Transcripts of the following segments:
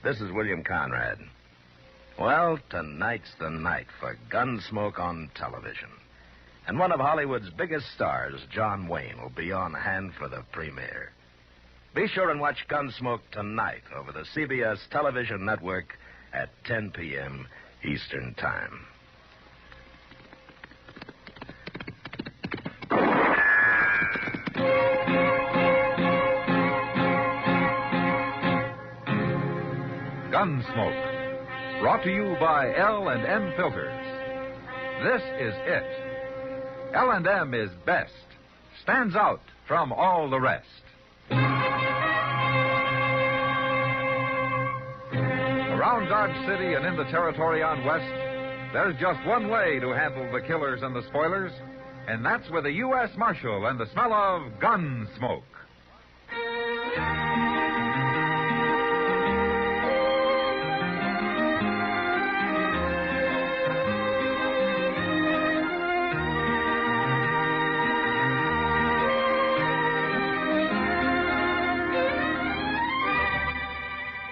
This is William Conrad. Well, tonight's the night for Gunsmoke on television. And one of Hollywood's biggest stars, John Wayne, will be on hand for the premiere. Be sure and watch Gunsmoke tonight over the CBS television network at 10 p.m. Eastern Time. Gunsmoke, brought to you by L&M Filters. This is it. L&M is best, stands out from all the rest. Around Dodge City and in the territory on West, there's just one way to handle the killers and the spoilers, and that's with a U.S. Marshal and the smell of Gunsmoke.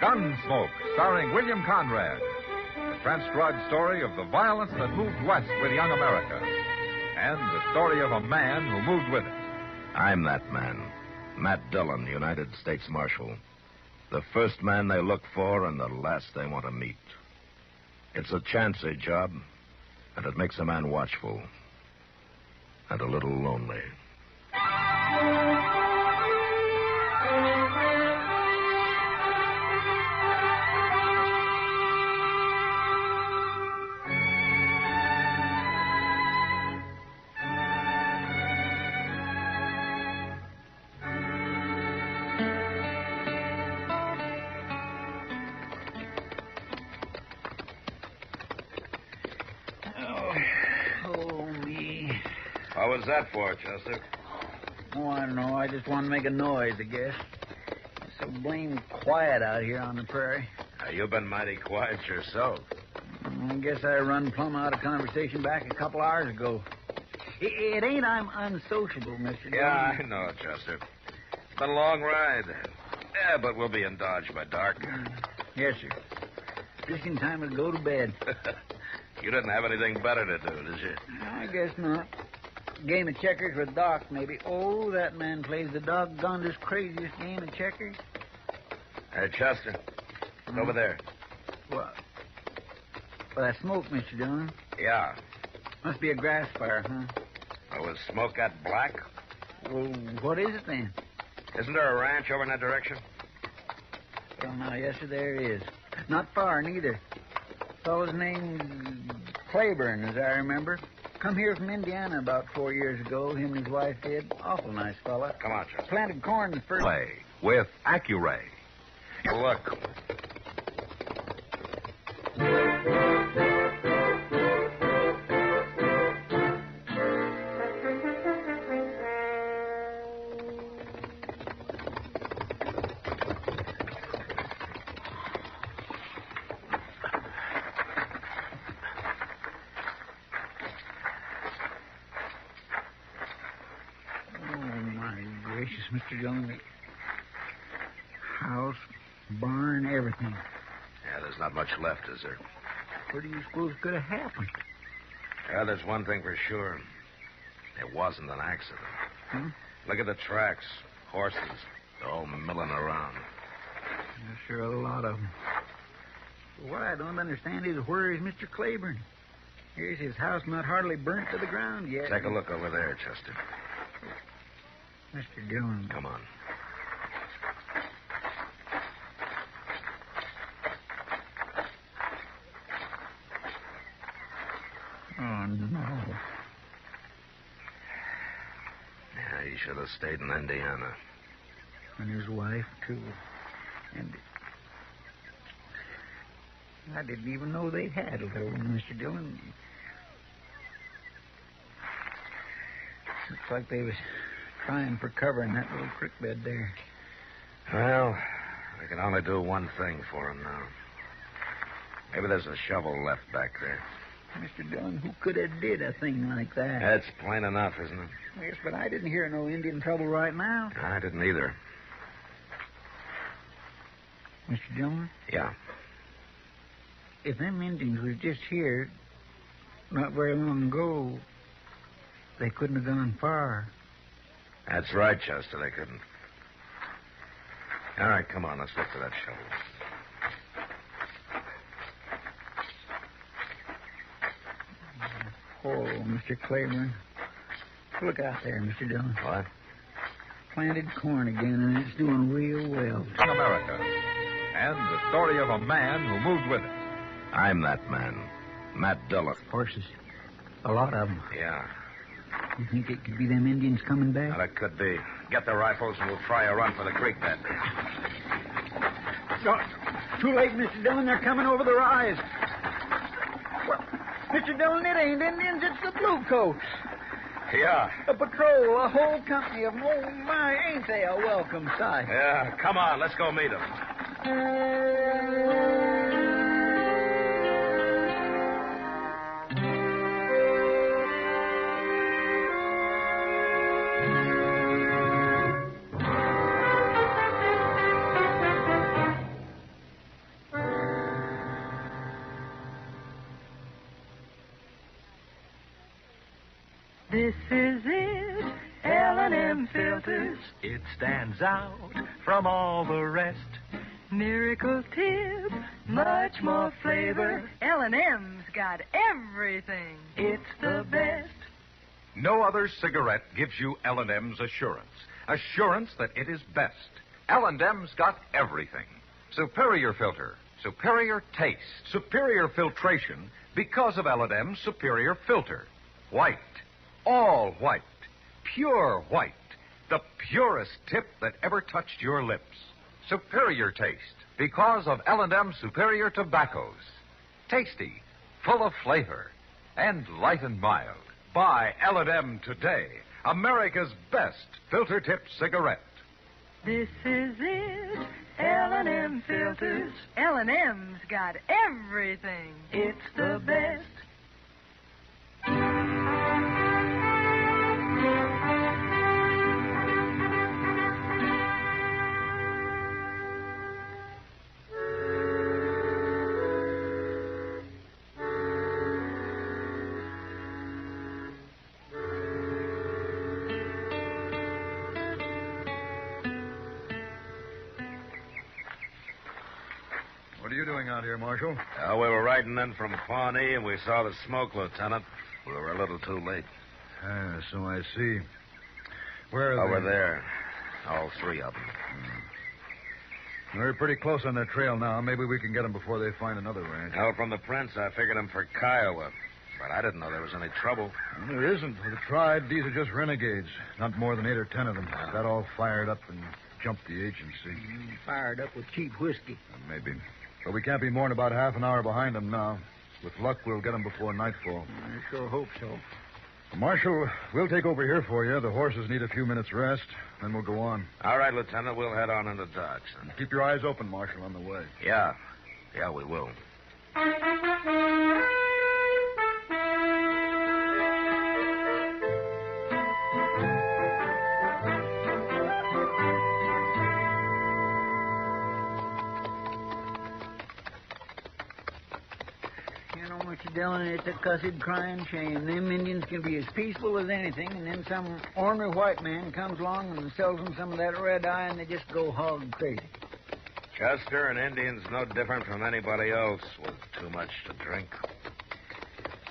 Gunsmoke, starring William Conrad. The transcribed story of the violence that moved west with young America. And the story of a man who moved with it. I'm that man, Matt Dillon, United States Marshal. The first man they look for and the last they want to meet. It's a chancy job, and it makes a man watchful and a little lonely. What was that for, Chester? Oh, I don't know. I just want to make a noise, I guess. It's so blame quiet out here on the prairie. You've been mighty quiet yourself. I guess I run plumb out of conversation back a couple hours ago. It ain't I'm unsociable, Mr. Yeah, I know, Chester. It's been a long ride. Yeah, but we'll be in Dodge by dark. Yes, sir. Just in time to go to bed. You didn't have anything better to do, did you? I guess not. Game of checkers with Doc, maybe. Oh, that man plays the doggonedest, craziest game of checkers. Hey, Chester. It's over there. What? Well, that smoke, Mr. Dillon. Yeah. Must be a grass fire, huh? Oh, was smoke that black? Well, what is it then? Isn't there a ranch over in that direction? Well, now, yes, sir, there is. Not far, neither. Fellow's name Claiborne, as I remember. Come here from Indiana about 4 years ago. Him and his wife did. Awful nice fella. Come on, Chester. Planted corn the first... Play with Accuray. Look. Mr. Dillon, house, barn, everything. Yeah, there's not much left, is there? What do you suppose could have happened? Yeah, there's one thing for sure. It wasn't an accident. Look at the tracks. Horses. They're all milling around. There's sure a lot of them. What I don't understand is where is Mr. Claiborne? Here's his house not hardly burnt to the ground yet. Take a look over there, Chester. Mr. Dillon. Come on. Oh, no. Yeah, he should have stayed in Indiana. And his wife, too. And I didn't even know they had a little one, Mr. Dillon. Looks like they was trying for cover in that little creek bed there. Well, I can only do one thing for him now. Maybe there's a shovel left back there. Mr. Dillon, who could have did a thing like that? That's plain enough, isn't it? Yes, but I didn't hear no Indian trouble right now. I didn't either. Mr. Dillon, Yeah. if them Indians was just here not very long ago, they couldn't have gone far. That's right, Chester. They couldn't. All right, come on. Let's look for that shovel. Oh, Mr. Claiborne. Look out there, Mr. Dillon. What? Planted corn again, and it's doing real well. In America. And the story of a man who moved with it. I'm that man. Matt Dillon. Horses. A lot of them. Yeah. You think it could be them Indians coming back? Well, it could be. Get the rifles and we'll try a run for the creek bed. No, too late, Mr. Dillon. They're coming over the rise. Well, Mr. Dillon, it ain't Indians. It's the Bluecoats. Yeah. A patrol, a whole company of them. Oh, my, ain't they a welcome sight? Yeah. Come on. Let's go meet them. This is it, L&M Filters. It stands out from all the rest. Miracle tip, much more flavor. L&M's got everything. It's the best. No other cigarette gives you L&M's assurance. Assurance that it is best. L&M's got everything. Superior filter, superior taste, superior filtration because of L&M's superior filter. White, all white, pure white, the purest tip that ever touched your lips. Superior taste because of L&M superior tobaccos. Tasty, full of flavor, and light and mild. Buy L&M today, America's best filter tip cigarette. This is it, L&M Filters. L&M's got everything. It's the best. What are you doing out here, Marshal? We were riding in from Pawnee, and we saw the smoke, Lieutenant. We were a little too late. Ah, so I see. Where are Over they? there. All three of them. We're pretty close on their trail now. Maybe we can get them before they find another ranch. Hell, from the prints, I figured them for Kiowa. But I didn't know there was any trouble. Well, there isn't. We've tried. These are just renegades. Not more than 8 or 10 of them. Got all fired up and jumped the agency. Fired up with cheap whiskey. Maybe. But we can't be more than about half an hour behind them now. With luck, we'll get them before nightfall. I sure hope so. Marshal, we'll take over here for you. The horses need a few minutes' rest. Then we'll go on. All right, Lieutenant, we'll head on into Dodge. Then. Keep your eyes open, Marshal, on the way. Yeah. Yeah, we will. Mr. Dillon, it's a cussed crying shame. Them Indians can be as peaceful as anything, and then some ornery white man comes along and sells them some of that red eye, and they just go hog crazy. Chester, an Indian's no different from anybody else with too much to drink.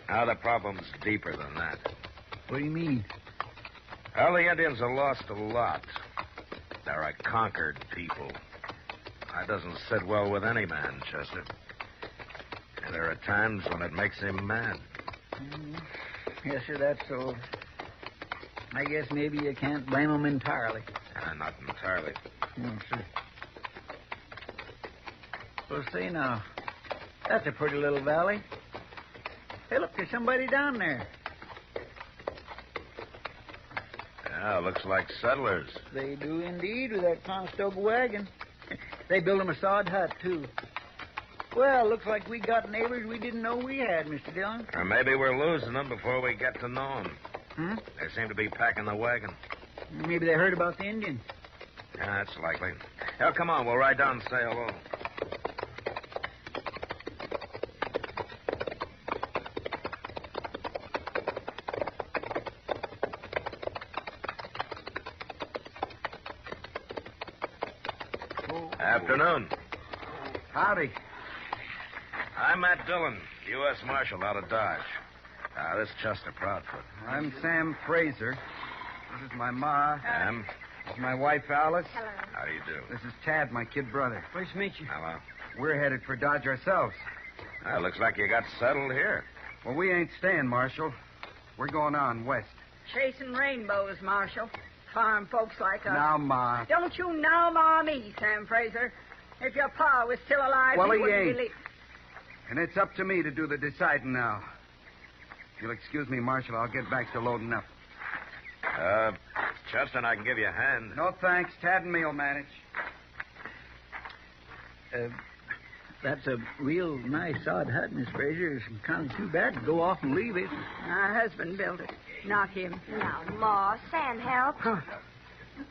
Now, the problem's deeper than that. What do you mean? Well, the Indians have lost a lot. They're a conquered people. That doesn't sit well with any man, Chester. And there are times when it makes him mad. Yes, sir, that's so. I guess maybe you can't blame them entirely. Not entirely. No, sir. Well, see now, that's a pretty little valley. Hey, look, there's somebody down there. Yeah, looks like settlers. They do indeed, with that Conestoga wagon. They built them a sod hut, too. Well, looks like we got neighbors we didn't know we had, Mr. Dillon. Or maybe we're losing them before we get to know them. Hmm? They seem to be packing the wagon. Maybe they heard about the Indians. Yeah, that's likely. Hell, come on, we'll ride down and say hello. Afternoon. Howdy. I'm Matt Dillon, U.S. Marshal out of Dodge. This is Chester Proudfoot. I'm Sam Fraser. This is my ma. Sam, This is my wife, Alice. Hello. how do you do? This is Tad, my kid brother. Pleased to meet you. Hello. We're headed for Dodge ourselves. Looks like you got settled here. Well, we ain't staying, Marshal. We're going on west. Chasing rainbows, Marshal. Farm folks like us. Now, Ma. Don't you now ma me, Sam Fraser. If your pa was still alive, Well, he wouldn't ain't. believe... And it's up to me to do the deciding now. If you'll excuse me, Marshal, I'll get back to loading up. Chester and I can give you a hand. No thanks. Tad and me'll manage. That's a real nice odd hut, Miss Fraser. It's kind of too bad to go off and leave it. My husband built it, not him. Now, Ma, Sam helped.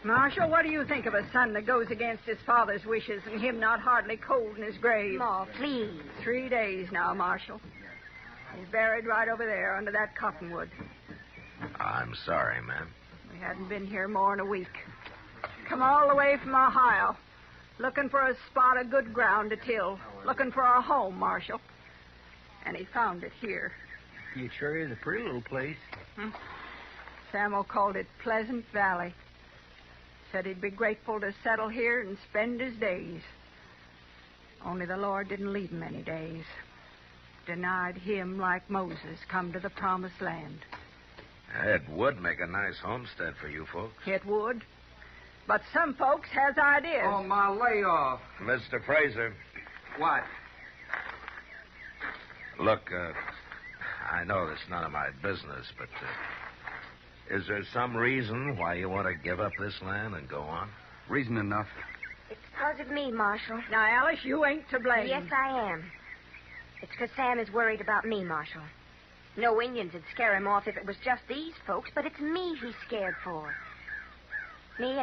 Marshal, what do you think of a son that goes against his father's wishes and him not hardly cold in his grave? Ma, please. 3 days now, Marshal. He's buried right over there under that cottonwood. I'm sorry, ma'am. We hadn't been here more than a week. Come all the way from Ohio, looking for a spot of good ground to till, looking for a home, Marshal. And he found it here. It sure is a pretty little place. Samuel called it Pleasant Valley. Said he'd be grateful to settle here and spend his days. Only the Lord didn't leave him any days. Denied him, like Moses, come to the promised land. It would make a nice homestead for you folks. It would. But some folks has ideas. Oh, Ma, lay off. Mr. Fraser, What? look, I know that's none of my business, but is there some reason why you want to give up this land and go on? Reason enough. It's because of me, Marshal. Now, Alice, you ain't to blame. Yes, I am. It's because Sam is worried about me, Marshal. No Indians would scare him off if it was just these folks, but it's me he's scared for. Me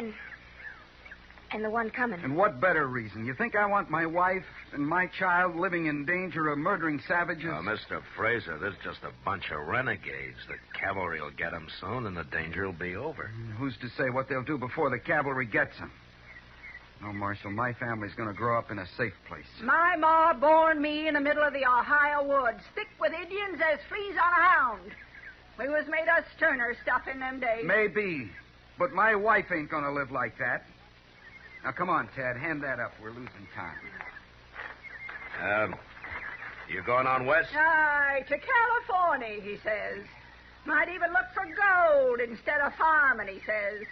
and the one coming. And what better reason? You think I want my wife and my child living in danger of murdering savages? Mr. Fraser, there's just a bunch of renegades. The cavalry will get them soon, and the danger will be over. Who's to say what they'll do before the cavalry gets them? No, Marshal, my family's going to grow up in a safe place. My ma born me in the middle of the Ohio woods, thick with Indians as fleas on a hound. We was made of sterner stuff in them days. Maybe, but my wife ain't going to live like that. Now, come on, Tad, hand that up. We're losing time. You going on west? Aye, to California, he says. Might even look for gold instead of farming, he says.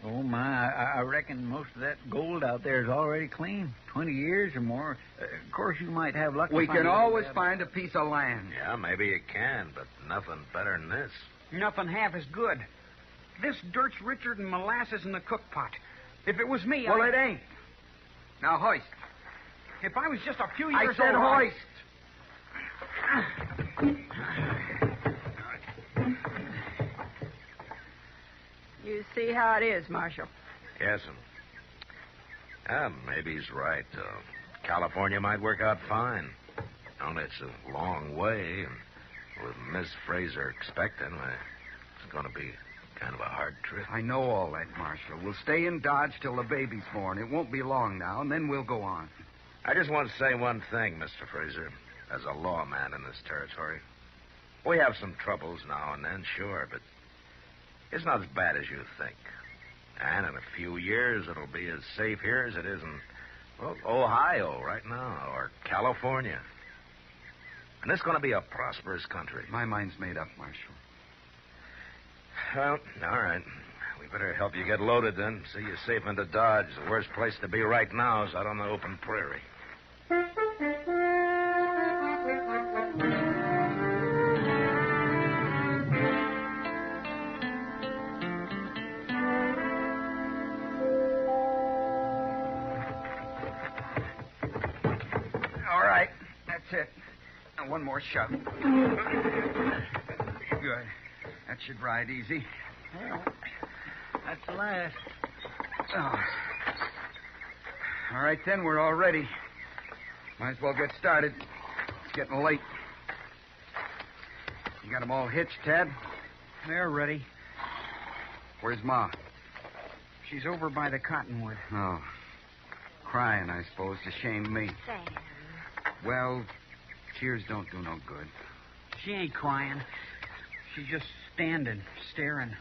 Oh, my. I reckon most of that gold out there is already clean. 20 years or more. Of course, you might have luck. We to find can it. always find a piece of land. Yeah, maybe you can, but nothing better than this. Nothing half as good. This dirt's richer than molasses in the cook pot. If it was me, Well, it ain't. Now, hoist. If I was just a few I years said old... hoist. You see how it is, Marshal. Yes'm. Maybe he's right. California might work out fine. Only it's a long way, and with Miss Fraser expecting, it's going to be kind of a hard trip. I know all that, Marshal. We'll stay in Dodge till the baby's born. It won't be long now, and then we'll go on. I just want to say one thing, Mr. Fraser, as a lawman in this territory. We have some troubles now and then, sure, but it's not as bad as you think. And in a few years, it'll be as safe here as it is in, well, Ohio right now, or California. And it's going to be a prosperous country. My mind's made up, Marshal. Well, all right. We better help you get loaded then. See you safe into Dodge. The worst place to be right now is out on the open prairie. All right. That's it. Now, one more shove. Good. That should ride easy. Well, that's the last. Oh. All right, then. We're all ready. Might as well get started. It's getting late. You got them all hitched, Tad? They're ready. Where's Ma? She's over by the cottonwood. Oh. crying, I suppose, to shame me. Sam. Well, tears don't do no good. She ain't crying. She's just standing, staring.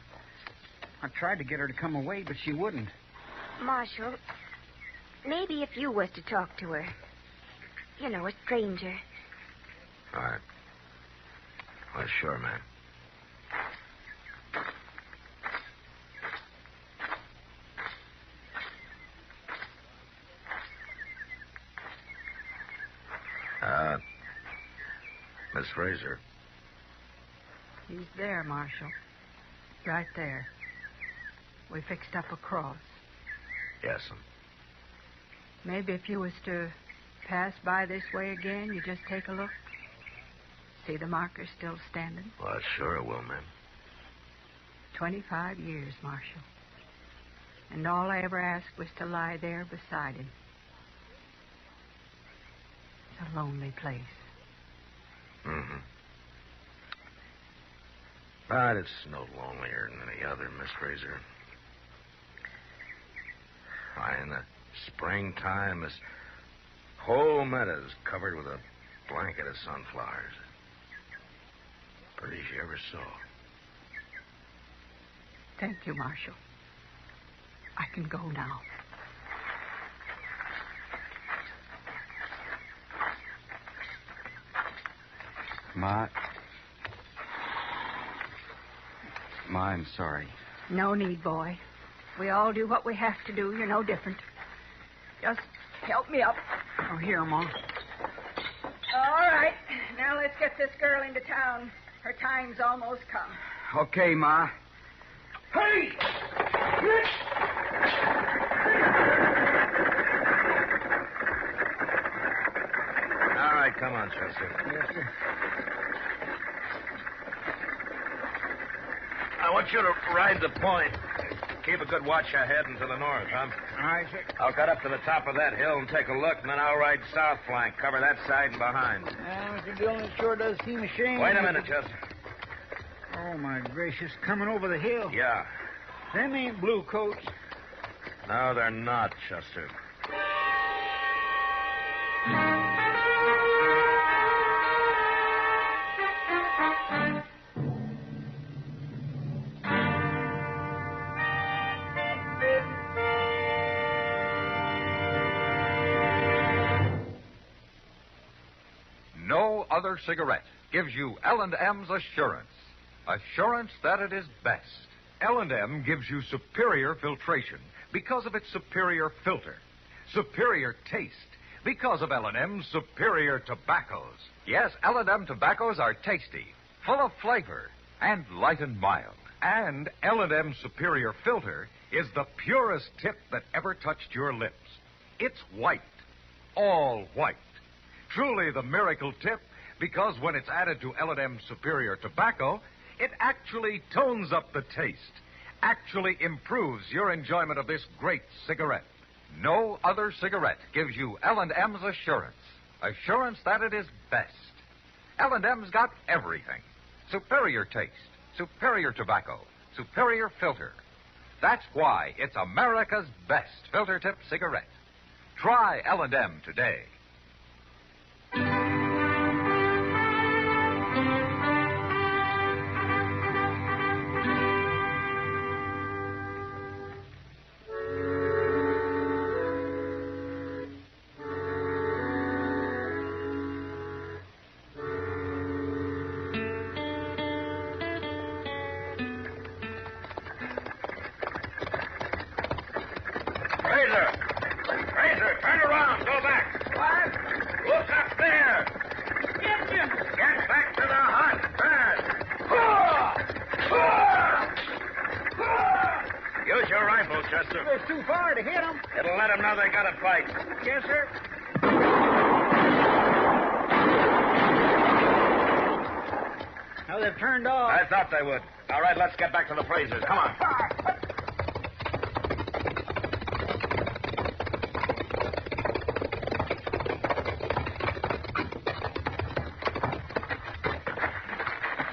I tried to get her to come away, but she wouldn't. Marshal, maybe if you was to talk to her. You know, a stranger. All right. Well, sure, man. Miss Fraser. He's there, Marshal. Right there. We fixed up a cross. Yes'm. Maybe if you was to pass by this way again, you just take a look. See the marker still standing? Well, sure it will, ma'am. 25 years, Marshal. And all I ever asked was to lie there beside him. It's a lonely place. Mm-hmm. But it's no lonelier than any other, Miss Fraser. Why, in the springtime, this whole meadow's covered with a blanket of sunflowers. Pretty as you ever saw. Thank you, Marshal. I can go now. Ma, I'm sorry. No need, boy. We all do what we have to do. You're no different. Just help me up. Oh, here, Ma. All right. Now let's get this girl into town. Her time's almost come. Okay, Ma. Hey! All right, come on, Chester. Yes, sir. I want you to ride the point. Keep a good watch ahead and to the north, huh? All right, sir. I'll cut up to the top of that hill and take a look, and then I'll ride south flank, cover that side and behind. Mr. Dillon, it sure does seem a shame. Wait a minute, Chester. Oh, my gracious, coming over the hill. Yeah. Them ain't blue coats. No, they're not, Chester. No other cigarette gives you L&M's assurance. Assurance that it is best. L&M gives you superior filtration because of its superior filter. Superior taste because of L&M's superior tobaccos. Yes, L&M tobaccos are tasty, full of flavor, and light and mild. And L&M's superior filter is the purest tip that ever touched your lips. It's white, all white. Truly the miracle tip, because when it's added to L&M's superior tobacco, it actually tones up the taste, actually improves your enjoyment of this great cigarette. No other cigarette gives you L&M's assurance. Assurance that it is best. L&M's got everything. Superior taste, superior tobacco, superior filter. That's why it's America's best filter tip cigarette. Try L&M today. Fraser, turn around. Go back. What? Look up there. Get him! Get back to the hut. Fast. Use your rifle, Chester. It's too far to hit them. It'll let them know they got to fight. Yes, sir. Now they've turned off. I thought they would. All right, let's get back to the Frasers. Come on.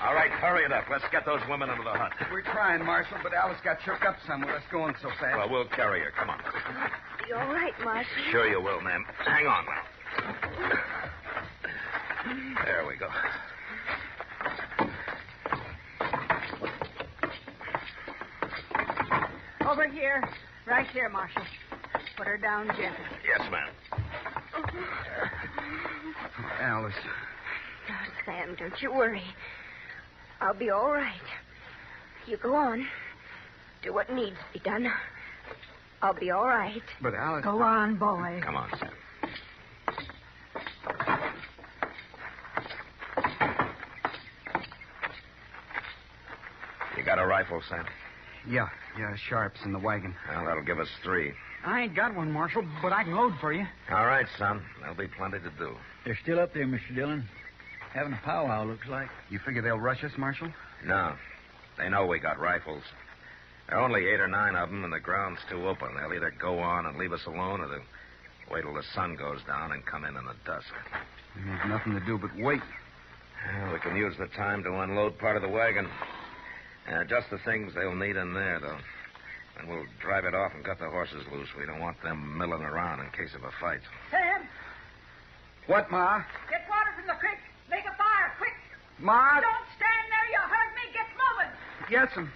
All right, hurry it up. Let's get those women into the hut. We're trying, Marshal, but Alice got shook up some with us going so fast. Well, we'll carry her. Come on. be all right, Marshal. Sure you will, ma'am. Hang on now. There we go. Over here. Right here, Marshal. Put her down gently. Yes, ma'am. Alice. Oh, Sam, don't you worry. I'll be all right. You go on. Do what needs to be done. I'll be all right. But Alice... Go on, boy. Come on, Sam. You got a rifle, Sam? Yeah, Sharp's in the wagon. Well, that'll give us 3. I ain't got one, Marshal, but I can load for you. All right, son. There'll be plenty to do. They're still up there, Mr. Dillon. Having a powwow, looks like. You figure they'll rush us, Marshal? No. They know we got rifles. There are only 8 or 9 of them, and the ground's too open. They'll either go on and leave us alone, or they'll wait till the sun goes down and come in the dusk. There's nothing to do but wait. Well, we can use the time to unload part of the wagon. Just the things they'll need in there, though. And we'll drive it off and cut the horses loose. We don't want them milling around in case of a fight. Sam, What, Ma? get water from the creek. Make a fire, quick. Ma? Don't stand there. You heard me. Get moving. Yes'm.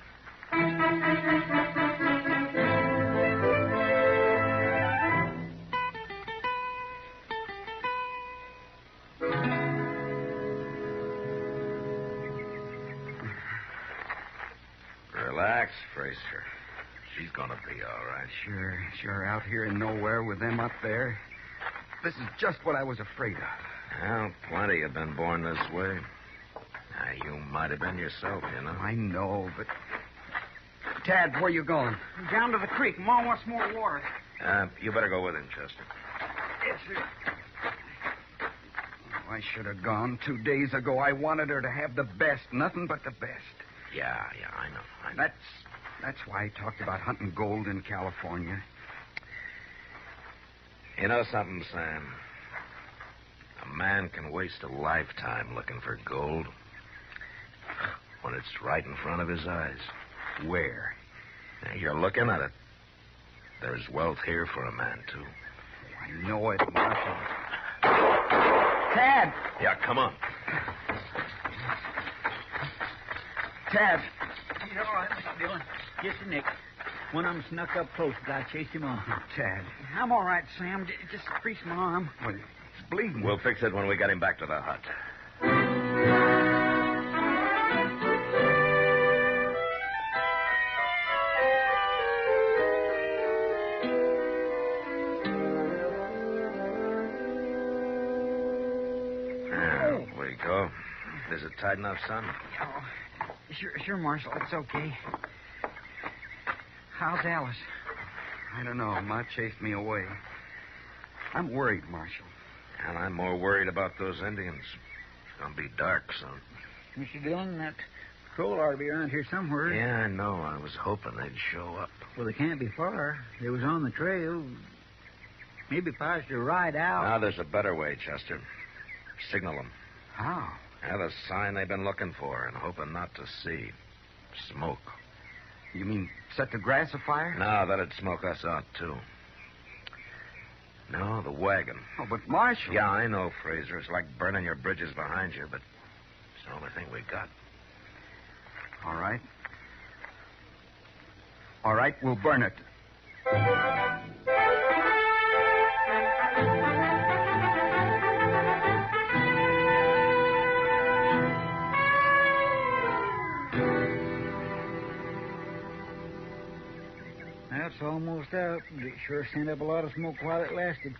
Relax, Fraser. She's gonna be all right. Sure, out here in nowhere with them up there. This is just what I was afraid of. Well, plenty have been born this way. You might have been yourself, you know. I know, but... Tad, where you going? Down to the creek. Ma wants more water. You better go with him, Chester. Yes, sir. I should have gone 2 days ago. I wanted her to have the best, nothing but the best. Yeah, I know. That's why I talked about hunting gold in California. You know something, Sam? A man can waste a lifetime looking for gold when it's right in front of his eyes. Where? Now, you're looking at it. There's wealth here for a man, too. I know it, Marshal. Tad! Yeah, come on. Tad! He's all right, Mr. Dillon. Just a nick. One of them snuck up close, but I chased him off. Tad. I'm all right, Sam. Just crease my arm. Well, it's bleeding. We'll fix it when we get him back to the hut. There we go. Is it tight enough, son? Oh, sure, Marshal. It's okay. How's Alice? I don't know. Ma chased me away. I'm worried, Marshal. And I'm more worried about those Indians. It's going to be dark soon. Mr. Dillon, that patrol ought to be around here somewhere. Yeah, I know. I was hoping they'd show up. Well, they can't be far. They was on the trail. Maybe if I was to ride out. Now, there's a better way, Chester. Signal them. How? Yeah, the sign they've been looking for and hoping not to see. Smoke. You mean set the grass afire? No, that'd smoke us out, too. No, the wagon. Oh, but Marshal... Yeah, I know, Fraser. It's like burning your bridges behind you, but it's the only thing we got. All right. All right, we'll burn it. That's almost out. It sure sent up a lot of smoke while it lasted.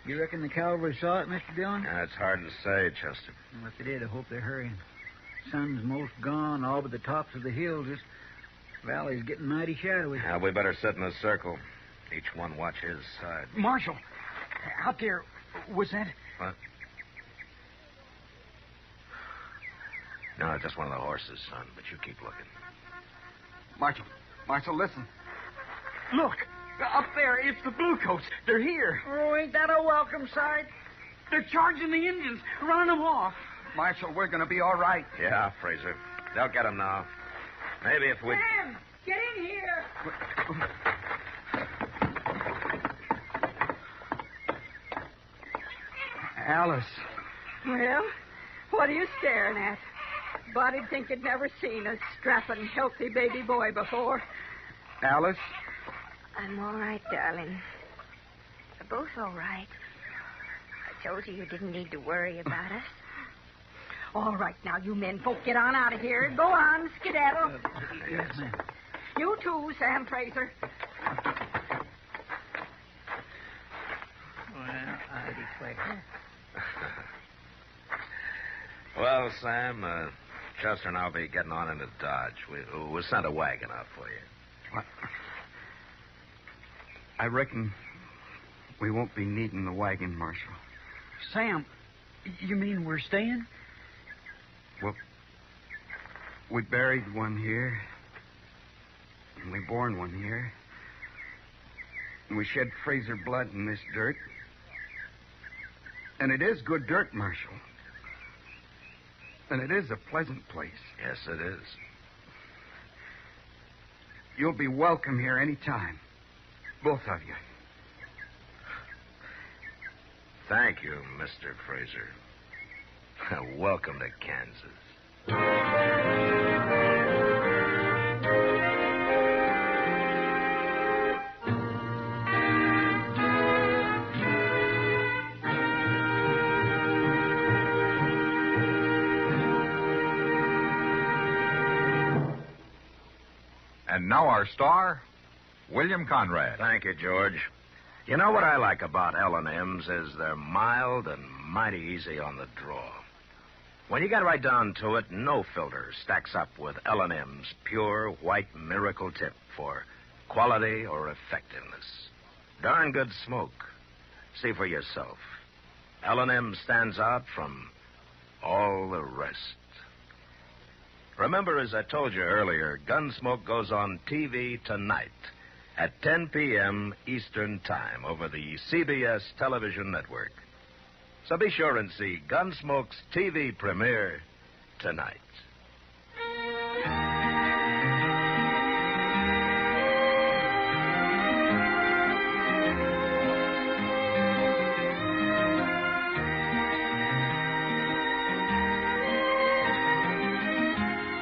You reckon the cavalry saw it, Mr. Dillon? Yeah, it's hard to say, Chester. Well, if they did, I hope they're hurrying. Sun's most gone, all but the tops of the hills. This valley's getting mighty shadowy. Yeah, we better sit in a circle. Each one watch his side. Marshal, out there, was that... What? No, just one of the horses, son, but you keep looking. Marshal, listen. Look, up there, it's the Bluecoats. They're here. Oh, ain't that a welcome sight? They're charging the Indians, running them off. Marshal, we're going to be all right. Yeah, Fraser. They'll get him now. Maybe if we... Sam, get in here. Alice. Well, what are you staring at? Body'd think you'd never seen a strapping, healthy baby boy before. Alice? I'm all right, darling. We're both all right. I told you didn't need to worry about us. All right, now, you men folk, get on out of here. Go on, skedaddle. Yes, ma'am. You too, Sam Fraser. Well, I declare. Well, Sam, Chester and I'll be getting on into Dodge. We sent a wagon out for you. What? I reckon we won't be needing the wagon, Marshal. Sam, you mean we're staying? Well, we buried one here, and we born one here, and we shed Fraser blood in this dirt. And it is good dirt, Marshal. And it is a pleasant place. Yes, it is. You'll be welcome here any time. Both of you. Thank you, Mr. Fraser. Welcome to Kansas. And now our star, William Conrad. Thank you, George. You know what I like about L&M's is they're mild and mighty easy on the draw. When you get right down to it, no filter stacks up with L&M's pure white miracle tip for quality or effectiveness. Darn good smoke. See for yourself. L&M stands out from all the rest. Remember, as I told you earlier, Gunsmoke goes on TV tonight at 10 p.m. Eastern Time over the CBS television network. So be sure and see Gunsmoke's TV premiere tonight.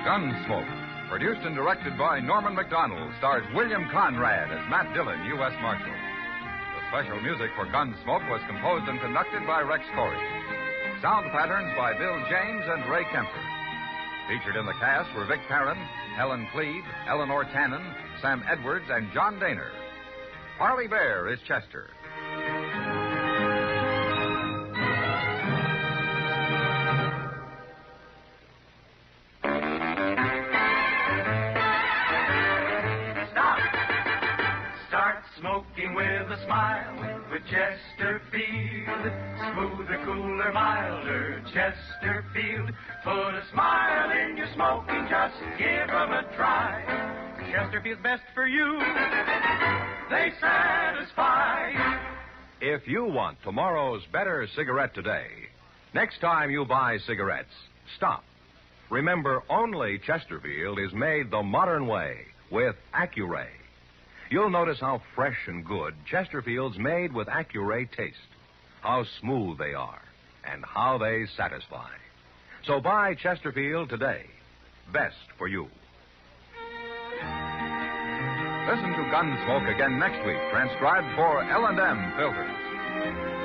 Gunsmoke, produced and directed by Norman McDonald, stars William Conrad as Matt Dillon, U.S. Marshal. The special music for Gunsmoke was composed and conducted by Rex Corey. Sound patterns by Bill James and Ray Kemper. Featured in the cast were Vic Perrin, Helen Cleed, Eleanor Tannen, Sam Edwards, and John Daner. Parley Bear is Chester. Smoking with a smile with Chesterfield. Smoother, cooler, milder Chesterfield. Put a smile in your smoking, just give 'em a try. Chesterfield's best for you. They satisfy. If you want tomorrow's better cigarette today, next time you buy cigarettes, stop. Remember, only Chesterfield is made the modern way with Accuray. You'll notice how fresh and good Chesterfield's made with Accuray taste, how smooth they are, and how they satisfy. So buy Chesterfield today. Best for you. Listen to Gunsmoke again next week, transcribed for L&M Filters.